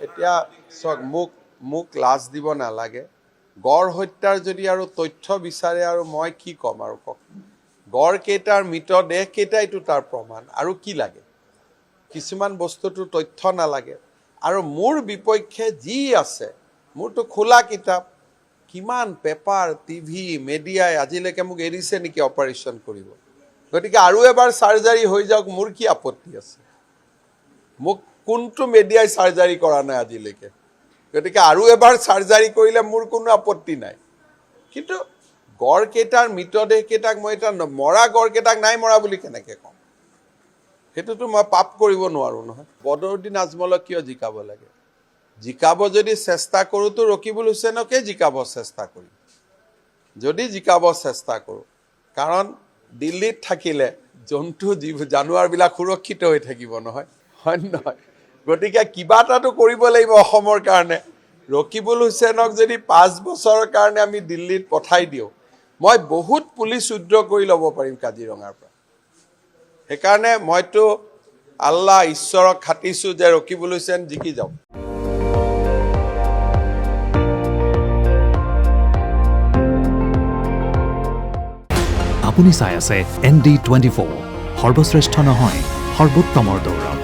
এতিয়া চক মোক লাজ দিব নালাগে গড় হত্যাৰ যদি আৰু তথ্য বিচাৰে আৰু মই কি ক'ম আৰু কওক গড় কেইটাৰ মৃতদেহ কেইটাইতো তাৰ প্ৰমাণ আৰু কি লাগে কিছুমান বস্তুটো তথ্য নালাগে আৰু মোৰ বিপক্ষে যি আছে মোৰতো খোলা কিতাপ কিমান পেপাৰ টিভি মিডিয়াই আজিলৈকে মোক এৰিছে নেকি অপাৰেশ্যন কৰিব গতিকে আৰু এবাৰ সাৰ্জাৰী হৈ যাওক মোৰ কি আপত্তি আছে মোক কোনটো মিডিয়াই সাৰ্জাৰী কৰা নাই আজিলৈকে গতিকে আৰু এবাৰ সাৰ্জাৰী কৰিলে মোৰ কোনো আপত্তি নাই কিন্তু গড় কেইটাৰ মৃতদেহ কেইটাক মই এটা মৰা গড় কেইটাক নাই মৰা বুলি কেনেকৈ কম সেইটোতো মই পাপ কৰিব নোৱাৰোঁ নহয় বদৰুদ্দিন আজমলক কিয় জিকাব লাগে জিকাব যদি চেষ্টা কৰোঁতো ৰকিবুল হুছেইনকে জিকাব চেষ্টা কৰিম যদি জিকাব চেষ্টা কৰোঁ কাৰণ দিল্লীত থাকিলে জন্তু জানুৱাৰবিলাক সুৰক্ষিত হৈ থাকিব নহয় হয় নহয় গতিকে কিবা এটাতো কৰিব লাগিব অসমৰ কাৰণে ৰকিবুল হুছেইনক যদি 5 বছৰৰ কাৰণে আমি দিল্লীত পঠাই দিওঁ মই বহুত পুলিচ উদ্ৰ কৰি ল'ব পাৰিম কাজিৰঙাৰ পৰা সেইকাৰণে মইতো আল্লাহ ঈশ্বৰক খাটিছোঁ যে ৰকিবুল হুছেইন জিকি যাওক আপুনি চাই আছে ND24 সৰ্বশ্ৰেষ্ঠ নহয় সৰ্বোত্তমৰ দৌৰ